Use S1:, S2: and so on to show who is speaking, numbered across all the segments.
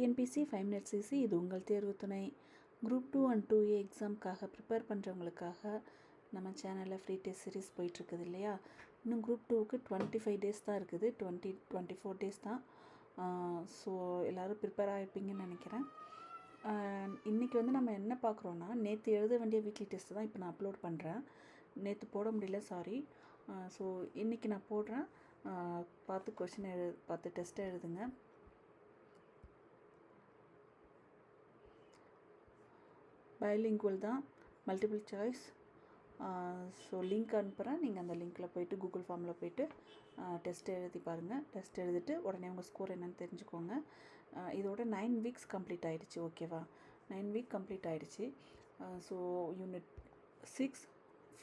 S1: TNPSC 5 minutes easy. இது உங்கள் தேர்வு துணை. குரூப் 2 அண்ட் 2A எக்ஸாமுக்காக ப்ரிப்பேர் பண்ணுறவங்களுக்காக நம்ம சேனலில் ஃப்ரீ டெஸ்ட் சீரிஸ் போயிட்டுருக்குது இல்லையா. இன்னும் குரூப் 2க்கு 25 டேஸ் தான் இருக்குது, 24 டேஸ் தான். ஸோ எல்லோரும் ப்ரிப்பேர் ஆகிருப்பீங்கன்னு நினைக்கிறேன். இன்றைக்கி வந்து நம்ம என்ன பார்க்குறோன்னா, நேற்று எழுத வேண்டிய வீக்லி டெஸ்ட்டு தான் இப்போ நான் அப்லோட் பண்ணுறேன். நேற்று போட முடியல, சாரி. ஸோ இன்றைக்கி நான் போடுறேன், பார்த்து பார்த்து டெஸ்ட்டை எழுதுங்க. பைலிங்குவல் தான், மல்டிபிள் சாய்ஸ். ஸோ லிங்க் அனுப்புகிறேன், நீங்கள் அந்த லிங்க்கில் போய்ட்டு கூகுள் ஃபார்மில் போய்ட்டு டெஸ்ட் எழுதி பாருங்கள். டெஸ்ட் எழுதிட்டு உடனே உங்கள் ஸ்கோர் என்னென்னு தெரிஞ்சுக்கோங்க. இதோட 9 வீக்ஸ் கம்ப்ளீட் ஆகிடுச்சு, ஓகேவா. 9 வீக் கம்ப்ளீட் ஆகிடுச்சு. ஸோ யூனிட் 6,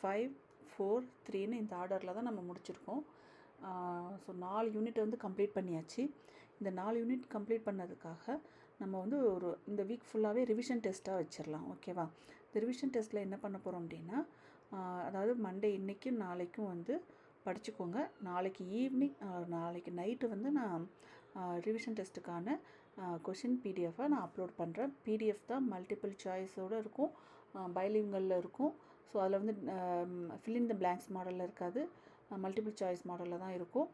S1: 5, 4, 3ன்னு இந்த ஆர்டரில் தான் நம்ம முடிச்சிருக்கோம். ஸோ 4 யூனிட் வந்து கம்ப்ளீட் பண்ணியாச்சு. இந்த 4 யூனிட் கம்ப்ளீட் பண்ணதுக்காக நம்ம வந்து இந்த வீக் ஃபுல்லாகவே ரிவிஷன் டெஸ்ட்டாக வச்சிடலாம், ஓகேவா. இந்த ரிவிஷன் டெஸ்ட்டில் என்ன பண்ண போகிறோம் அப்படின்னா, அதாவது மண்டே இன்றைக்கும் நாளைக்கும் வந்து படிச்சுக்கோங்க. நாளைக்கு ஈவினிங் நாளைக்கு நைட்டு வந்து நான் ரிவிஷன் டெஸ்ட்டுக்கான கொஷின் பிடிஎஃபை நான் அப்லோட் பண்ணுறேன். பிடிஎஃப் தான், மல்டிபிள் சாய்ஸோடு இருக்கும், பைலிங்கலில் இருக்கும். ஸோ அதில் வந்து ஃபில் இன் த பிளாங்க்ஸ் மாடலில் இருக்காது, மல்டிபிள் சாய்ஸ் மாடலில் தான் இருக்கும்.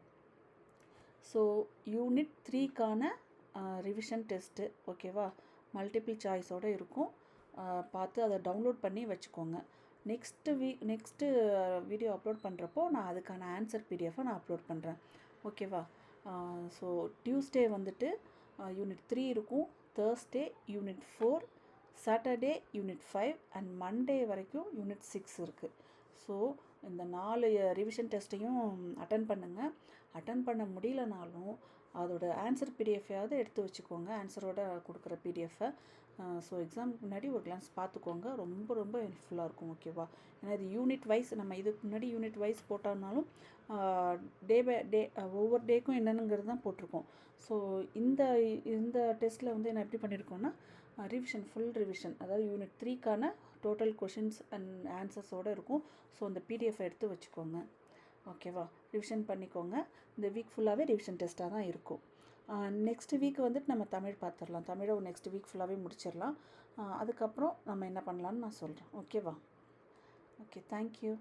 S1: ஸோ யூனிட் 3க்கான ரிவிஷன் டெஸ்ட்டு, ஓகேவா, மல்டிபிள் சாய்ஸோடு இருக்கும். பார்த்து அதை டவுன்லோட் பண்ணி வச்சுக்கோங்க. நெக்ஸ்ட்டு வீடியோ அப்லோட் பண்ணுறப்போ நான் அதுக்கான ஆன்சர் பிடிஎஃபை நான் அப்லோட் பண்ணுறேன், ஓகேவா. ஸோ டியூஸ்டே வந்துட்டு யூனிட் 3 இருக்கும், Thursday unit 4, Saturday unit 5 and Monday வரைக்கும் யூனிட் 6 இருக்குது. ஸோ இந்த 4 ரிவிஷன் டெஸ்ட்டையும் அட்டன் பண்ணுங்கள். அட்டன் பண்ண முடியலனாலும் அதோட ஆன்சர் பிடிஎஃபையாவது எடுத்து வச்சுக்கோங்க, ஆன்சரோட கொடுக்குற பிடிஎஃபை. ஸோ எக்ஸாமுக்கு முன்னாடி ஒரு கிளான்ஸ் பார்த்துக்கோங்க, ரொம்ப ரொம்ப ஹெல்ப்ஃபுல்லாக இருக்கும், ஓகேவா. ஏன்னா இது யூனிட் வைஸ், நம்ம இதுக்கு முன்னாடி யூனிட் வைஸ் போட்டோம்னாலும் டே பை டே ஒவ்வொரு டேக்கும் என்னென்னங்கிறது தான் போட்டிருக்கோம். ஸோ இந்த டெஸ்ட்டில் வந்து என்ன எப்படி பண்ணியிருக்கோன்னா, ரிவிஷன், ஃபுல் ரிவிஷன், அதாவது யூனிட் 3க்கான டோட்டல் கொஷின்ஸ் அண்ட் ஆன்சர்ஸோடு இருக்கும். ஸோ அந்த பிடிஎஃபை எடுத்து வச்சுக்கோங்க, ஓகேவா. ரிவிஷன் பண்ணிக்கோங்க. இந்த வீக் ஃபுல்லாகவே ரிவிஷன் டெஸ்ட்டாக தான் இருக்கும். நெக்ஸ்ட் வீக் வந்துட்டு நம்ம தமிழ் பார்த்துடலாம். தமிழை நெக்ஸ்ட் வீக் ஃபுல்லாகவே முடிச்சிடலாம். அதுக்கப்புறம் நம்ம என்ன பண்ணலான்னு நான் சொல்கிறேன், ஓகேவா. Okay, thank you.